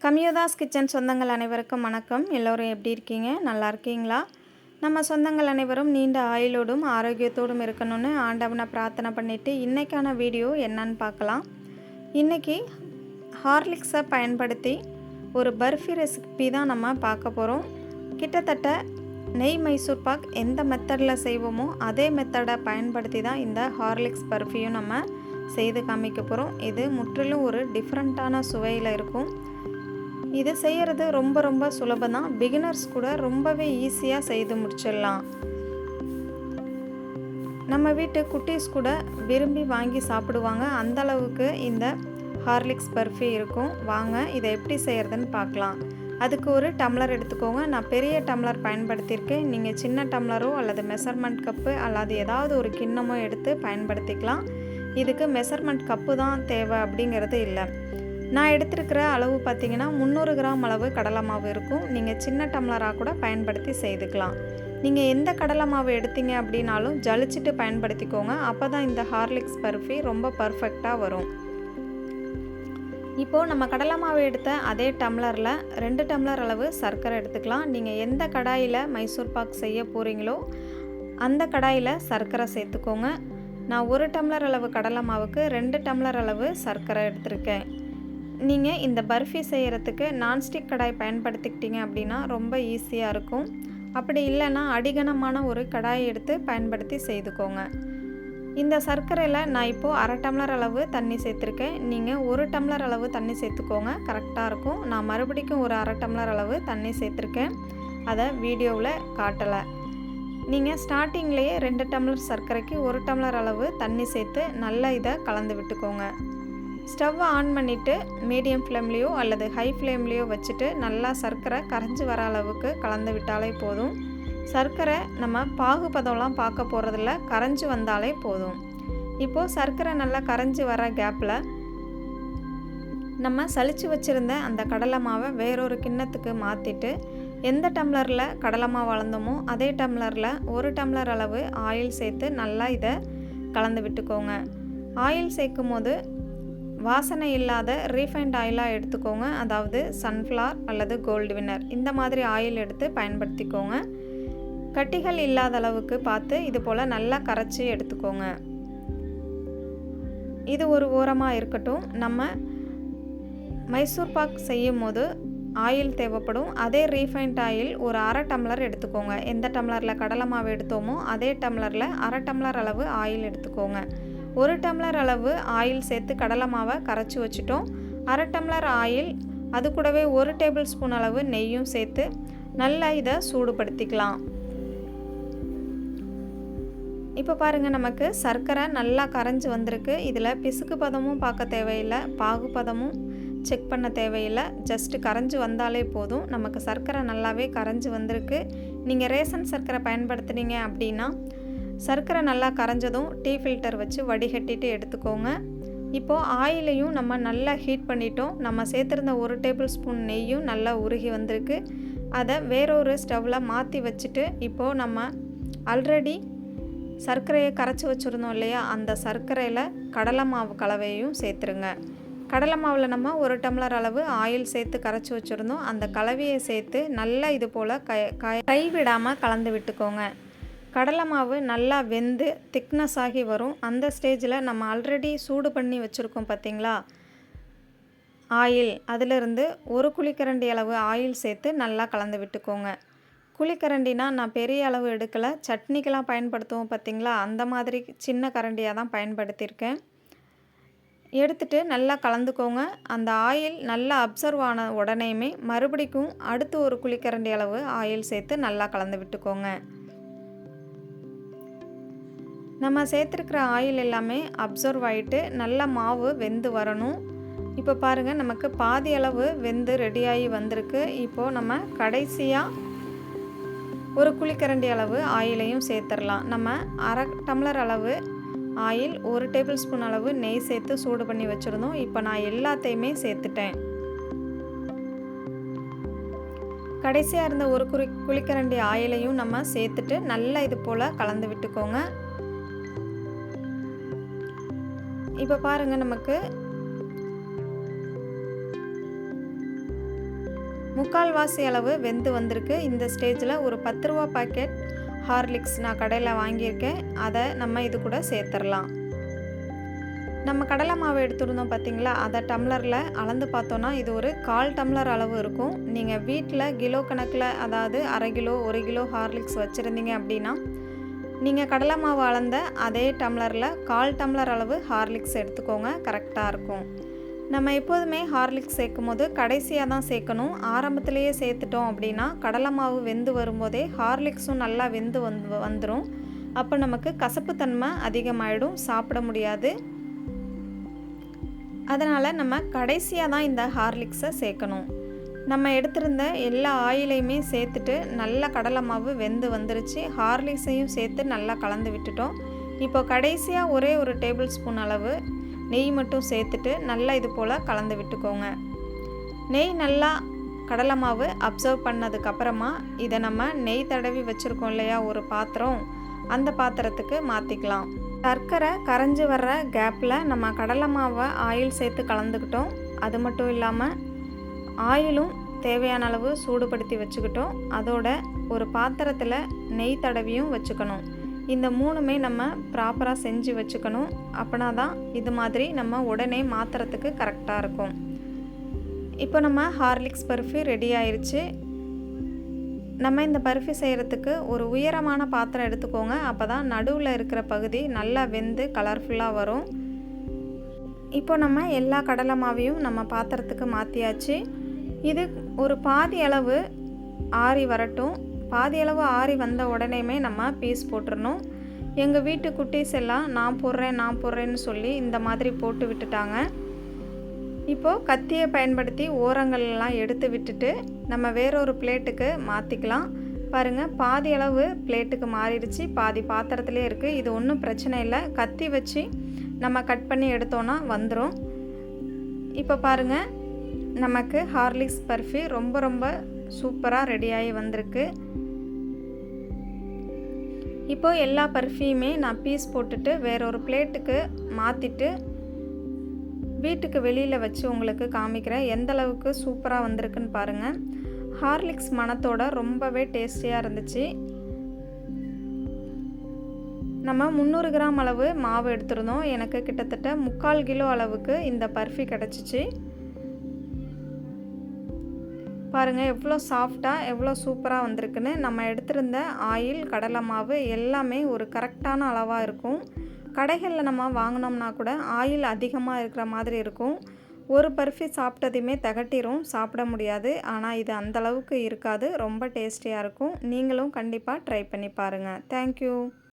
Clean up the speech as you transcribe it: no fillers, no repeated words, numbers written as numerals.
கம்யூதாஸ் kitchen சொந்தங்கள் அனைவருக்கும் வணக்கம். எல்லோரும் எப்படி இருக்கீங்க? நல்லா இருக்கீங்களா? நம்ம சொந்தங்கள் அனைவரும் நீண்ட ஆயுளோடும் ஆரோக்கியத்தோடும் இருக்கணும்னு ஆண்டவனை பிரார்த்தனை பண்ணிவிட்டு இன்றைக்கான வீடியோ என்னன்னு பார்க்கலாம். இன்றைக்கி ஹார்லிக்ஸை பயன்படுத்தி ஒரு பர்ஃபி ரெசிபி தான் நம்ம பார்க்க போகிறோம். கிட்டத்தட்ட நெய் மைசூர் பாக் எந்த மெத்தடில் செய்வோமோ அதே மெத்தடை பயன்படுத்தி தான் இந்த ஹார்லிக்ஸ் பர்ஃபியும் நம்ம செய்து காமிக்க போகிறோம். இது முற்றிலும் ஒரு டிஃப்ரெண்ட்டான சுவையில் இருக்கும். இது செய்கிறது ரொம்ப சுலபம் தான். பிகினர்ஸ் கூட ரொம்பவே ஈஸியாக செய்து முடிச்சிடலாம். நம்ம வீட்டு குட்டீஸ் கூட விரும்பி வாங்கி சாப்பிடுவாங்க. அந்த அளவுக்கு இந்த ஹார்லிக்ஸ் பர்ஃபி இருக்கும். வாங்க இதை எப்படி செய்கிறதுன்னு பார்க்கலாம். அதுக்கு ஒரு டம்ளர் எடுத்துக்கோங்க. நான் பெரிய டம்ளர் பயன்படுத்தியிருக்கேன். நீங்கள் சின்ன டம்ளரோ அல்லது மெஷர்மெண்ட் கப்பு அல்லது ஏதாவது ஒரு கிண்ணமோ எடுத்து பயன்படுத்திக்கலாம். இதுக்கு மெஷர்மெண்ட் கப்பு தான் தேவை அப்படிங்கிறது இல்லை. நான் எடுத்துருக்கிற அளவு பார்த்திங்கன்னா 300 கிராம் அளவு கடலை மாவு இருக்கும். நீங்கள் சின்ன டம்ளராக கூட பயன்படுத்தி செய்துக்கலாம். நீங்கள் எந்த கடலை மாவு எடுத்தீங்க அப்படின்னாலும் ஜலிச்சுட்டு பயன்படுத்திக்கோங்க. அப்போ தான் இந்த ஹார்லிக்ஸ் பர்ஃபி ரொம்ப பர்ஃபெக்டாக வரும். இப்போது நம்ம கடலை மாவு எடுத்த அதே டம்ளரில் 2 டம்ளர் அளவு சர்க்கரை எடுத்துக்கலாம். நீங்கள் எந்த கடாயில் மைசூர் பாக் செய்ய போகிறீங்களோ அந்த கடாயில் சர்க்கரை சேர்த்துக்கோங்க. நான் 1 டம்ளர் அளவு கடலை மாவுக்கு 2 டம்ளர் அளவு சர்க்கரை எடுத்திருக்கேன். நீங்கள் இந்த பர்ஃபி செய்கிறதுக்கு நான்ஸ்டிக் கடாய் பயன்படுத்திக்கிட்டீங்க அப்படின்னா ரொம்ப ஈஸியாக இருக்கும். அப்படி இல்லைன்னா அடிகனமான ஒரு கடாயை எடுத்து பயன்படுத்தி செய்துக்கோங்க. இந்த சர்க்கரையில் நான் இப்போது 1/2 டம்ளர் அளவு தண்ணி சேர்த்துருக்கேன். நீங்கள் 1 டம்ளர் அளவு தண்ணி சேர்த்துக்கோங்க, கரெக்டாக இருக்கும். நான் மறுபடிக்கும் ஒரு 1/2 டம்ளர் அளவு தண்ணி சேர்த்துருக்கேன். அதை வீடியோவில் காட்டலை. நீங்கள் ஸ்டார்டிங்லேயே 2 டம்ளர் சர்க்கரைக்கு 1 டம்ளர் அளவு தண்ணி சேர்த்து நல்லா இதை கலந்து விட்டுக்கோங்க. ஸ்டவ்வை ஆன் பண்ணிவிட்டு மீடியம் ஃப்ளேம்லேயோ அல்லது ஹை ஃப்ளேம்லேயோ வச்சுட்டு நல்லா சர்க்கரை கரைஞ்சி வர அளவுக்கு கலந்து விட்டாலே போதும். சர்க்கரை நம்ம பாகுபதம்லாம் பார்க்க போகிறதில்ல, கரைஞ்சி வந்தாலே போதும். இப்போது சர்க்கரை நல்லா கரைஞ்சி வர கேப்பில் நம்ம சலிச்சு வச்சுருந்த அந்த கடலை மாவை வேறொரு கிண்ணத்துக்கு மாற்றிட்டு எந்த டம்ளரில் கடலை மாவு அளந்தோமோ அதே டம்ளரில் 1 டம்ளர் அளவு ஆயில் சேர்த்து நல்லா இதை கலந்து விட்டுக்கோங்க. ஆயில் சேர்க்கும் போது வாசனை இல்லாத ரீஃபைண்ட் ஆயிலாக எடுத்துக்கோங்க. அதாவது சன்ஃப்ளவர் அல்லது கோல்டு வின்னர் இந்த மாதிரி ஆயில் எடுத்து பயன்படுத்திக்கோங்க. கட்டிகள் இல்லாத அளவுக்கு பார்த்து இது போல் நல்லா கரைச்சி எடுத்துக்கோங்க. இது ஒரு ஓரமாக இருக்கட்டும். நம்ம மைசூர் பாக் செய்யும் போது ஆயில் தேவைப்படும். அதே ரீஃபைண்ட் ஆயில் ஒரு 1/2 டம்ளர் எடுத்துக்கோங்க. எந்த டம்ளரில் கடலை மாவு எடுத்தோமோ அதே டம்ளரில் 1/2 டம்ளர் அளவு ஆயில் எடுத்துக்கோங்க. 1 டம்ளர் அளவு ஆயில் சேர்த்து கடலை மாவை கரைச்சி வச்சுட்டோம். 1/2 டம்ளர் ஆயில், அது கூடவே 1 டேபிள் ஸ்பூன் அளவு நெய்யும் சேர்த்து நல்லா இதை சூடுபடுத்திக்கலாம். இப்போ பாருங்கள், நமக்கு சர்க்கரை நல்லா கரைஞ்சி வந்திருக்கு. இதில் பிசுக்கு பதமும் பார்க்க தேவையில்லை, பாகு பதமும் செக் பண்ண தேவையில்லை. ஜஸ்ட்டு கரைஞ்சி வந்தாலே போதும். நமக்கு சர்க்கரை நல்லாவே கரைஞ்சி வந்திருக்கு. நீங்கள் ரேசன் சர்க்கரை பயன்படுத்துனீங்க அப்படின்னா சர்க்கரை நல்லா கரைஞ்சதும் டீ ஃபில்டர் வச்சு வடிகட்டிட்டு எடுத்துக்கோங்க. இப்போது ஆயிலையும் நம்ம நல்லா ஹீட் பண்ணிட்டோம். நம்ம சேர்த்துருந்த 1 டேபிள் ஸ்பூன் நெய்யும் நல்லா உருகி வந்திருக்கு. அதை வேறொரு ஸ்டவ்வில் மாற்றி வச்சுட்டு இப்போது நம்ம ஆல்ரெடி சர்க்கரையை கரைச்சி வச்சுருந்தோம் இல்லையா, அந்த சர்க்கரையில் கடலை மாவு கலவையும் சேர்த்துருங்க. கடலை மாவில் நம்ம 1 டம்ளர் அளவு ஆயில் சேர்த்து கரைச்சி வச்சுருந்தோம். அந்த கலவையை சேர்த்து நல்லா இது போல் கைவிடாமல் கலந்து விட்டுக்கோங்க. கடலை மாவு நல்லா வெந்து திக்னஸ் ஆகி வரும். அந்த ஸ்டேஜில் நம்ம ஆல்ரெடி சூடு பண்ணி வச்சுருக்கோம் பார்த்திங்களா ஆயில், அதிலிருந்து 1 குழிக்கரண்டி அளவு ஆயில் சேர்த்து நல்லா கலந்து விட்டுக்கோங்க. குழிக்கரண்டினா நான் பெரிய அளவு எடுக்கலை, சட்னிக்கெலாம் பயன்படுத்துவோம் பார்த்திங்களா, அந்த மாதிரி சின்ன கரண்டியாக தான் பயன்படுத்தியிருக்கேன். எடுத்துட்டு நல்லா கலந்துக்கோங்க. அந்த ஆயில் நல்லா அப்சர்வ் ஆன உடனேயுமே மறுபடிக்கும் அடுத்து 1 குழிக்கரண்டி அளவு ஆயில் சேர்த்து நல்லா கலந்து விட்டுக்கோங்க. நம்ம சேர்த்துருக்கிற ஆயில் எல்லாமே அப்சர்வ் ஆகிட்டு நல்லா மாவு வெந்து வரணும். இப்போ பாருங்கள், நமக்கு பாதி அளவு வெந்து ரெடியாகி வந்திருக்கு. இப்போது நம்ம கடைசியாக 1 குழிக்கரண்டி அளவு ஆயிலையும் சேர்த்துடலாம். நம்ம 1/2 டம்ளர் அளவு ஆயில், 1 டேபிள் ஸ்பூன் அளவு நெய் சேர்த்து சூடு பண்ணி வச்சுருந்தோம். இப்போ நான் எல்லாத்தையுமே சேர்த்துட்டேன். கடைசியாக இருந்த 1 குழிக்கரண்டி ஆயிலையும் நம்ம சேர்த்துட்டு நல்லா இது போல் கலந்து விட்டுக்கோங்க. இப்போ பாருங்கள், நமக்கு முக்கால்வாசி அளவு வெந்து வந்திருக்கு. இந்த ஸ்டேஜில் ஒரு 10 ரூபா பாக்கெட் ஹார்லிக்ஸ் நான் கடையில் வாங்கியிருக்கேன். அதை நம்ம இது கூட சேர்த்துடலாம். நம்ம கடலை மாவு எடுத்துருந்தோம் பார்த்திங்களா, அதை டம்ளரில் அளந்து பார்த்தோன்னா இது ஒரு 1/4 டம்ளர் அளவு இருக்கும். நீங்கள் வீட்டில் கிலோ கணக்கில், அதாவது அரை கிலோ 1 கிலோ ஹார்லிக்ஸ் வச்சுருந்தீங்க அப்படின்னா நீங்கள் கடலை மாவு அளந்த அதே டம்ளரில் 1/4 டம்ளர் அளவு ஹார்லிக்ஸ் எடுத்துக்கோங்க, கரெக்டாக இருக்கும். நம்ம எப்போதுமே ஹார்லிக்ஸ் சேர்க்கும் போது கடைசியாக தான் சேர்க்கணும். ஆரம்பத்திலேயே சேர்த்துட்டோம் அப்படின்னா கடலை மாவு வெந்து வரும்போதே ஹார்லிக்ஸும் நல்லா வெந்து வந்துடும். அப்போ நமக்கு கசப்புத்தன்மை அதிகமாகிடும், சாப்பிட முடியாது. அதனால் நம்ம கடைசியாக தான் இந்த ஹார்லிக்ஸை சேர்க்கணும். நம்ம எடுத்திருந்த எல்லா ஆயிலையுமே சேர்த்துட்டு நல்லா கடலை மாவு வெந்து வந்துருச்சு. ஹார்லிக்ஸையும் சேர்த்து நல்லா கலந்து விட்டுட்டோம். இப்போ கடைசியாக ஒரே ஒரு டேபிள் ஸ்பூன் அளவு நெய் மட்டும் சேர்த்துட்டு நல்லா இது போல் கலந்து விட்டுக்கோங்க. நெய் நல்லா கடலை மாவு அப்சர்வ் பண்ணதுக்கப்புறமா இதை நம்ம நெய் தடவி வச்சுருக்கோம் இல்லையா ஒரு பாத்திரம், அந்த பாத்திரத்துக்கு மாற்றிக்கலாம். சர்க்கரை கரைஞ்சி வர்ற கேப்பில் நம்ம கடலை மாவை ஆயில் சேர்த்து கலந்துக்கிட்டோம். அது மட்டும் இல்லாமல் ஆயிலும் தேவையான அளவு சூடுபடுத்தி வச்சுக்கிட்டோம். அதோட ஒரு பாத்திரத்தில் நெய் தடவியும் வச்சுக்கணும். இந்த 3மே நம்ம ப்ராப்பராக செஞ்சு வச்சுக்கணும். அப்படின்னா தான் இது மாதிரி நம்ம உடனே மாற்றுறதுக்கு கரெக்டாக இருக்கும். இப்போ நம்ம ஹார்லிக்ஸ் பர்ஃபி ரெடி ஆயிடுச்சு. நம்ம இந்த பர்ஃபி செய்கிறதுக்கு ஒரு உயரமான பாத்திரம் எடுத்துக்கோங்க. அப்போ தான் நடுவில் இருக்கிற பகுதி நல்லா வெந்து கலர்ஃபுல்லாக வரும். இப்போ நம்ம எல்லா கடலை மாவையும் நம்ம பாத்திரத்துக்கு மாற்றியாச்சு. இது ஒரு பாதி அளவு ஆறி வரட்டும். பாதி அளவு ஆறி வந்த உடனேமே நம்ம பீஸ் போட்டுடணும். எங்கள் வீட்டு குட்டீஸ் எல்லாம் நான் போடுறேன்னு சொல்லி இந்த மாதிரி போட்டு விட்டுட்டாங்க. இப்போது கத்தியை பயன்படுத்தி ஓரங்கள்லாம் எடுத்து விட்டுட்டு நம்ம வேறொரு பிளேட்டுக்கு மாற்றிக்கலாம். பாருங்கள், பாதி அளவு பிளேட்டுக்கு மாறிடுச்சு, பாதி பாத்திரத்துலேயே இருக்குது. இது ஒன்றும் பிரச்சனை இல்லை. கத்தி வச்சு நம்ம கட் பண்ணி எடுத்தோன்னா வந்துடும். இப்போ பாருங்கள், நமக்கு ஹார்லிக்ஸ் பர்ஃபி ரொம்ப ரொம்ப சூப்பராக ரெடியாகி வந்திருக்கு. இப்போ எல்லா பர்ஃபியுமே நான் பீஸ் போட்டுட்டு வேறொரு பிளேட்டுக்கு மாற்றிட்டு வீட்டுக்கு வெளியில் வச்சு உங்களுக்கு காமிக்கிறேன் எந்த அளவுக்கு சூப்பராக வந்திருக்குன்னு பாருங்கள். ஹார்லிக்ஸ் மணத்தோட ரொம்பவே டேஸ்டியாக இருந்துச்சு. நம்ம 300 கிராம் அளவு மாவு எடுத்துருந்தோம். எனக்கு கிட்டத்தட்ட 3/4 கிலோ அளவுக்கு இந்த பர்ஃபி கிடச்சிச்சு. பாருங்கள் எவ்வளோ சாஃப்டாக எவ்வளோ சூப்பராக வந்திருக்குன்னு. நம்ம எடுத்திருந்த ஆயில், கடலை மாவு எல்லாமே ஒரு கரெக்டான அளவாக இருக்கும். கடைகளில் நம்ம வாங்கினோம்னா கூட ஆயில் அதிகமாக இருக்கிற மாதிரி இருக்கும். ஒரு பர்ஃபி சாப்பிட்டதையுமே திகட்டிரும், சாப்பிட முடியாது. ஆனால் இது அந்தளவுக்கு இருக்காது, ரொம்ப டேஸ்டியாக இருக்கும். நீங்களும் கண்டிப்பாக ட்ரை பண்ணி பாருங்கள். தேங்க்யூ.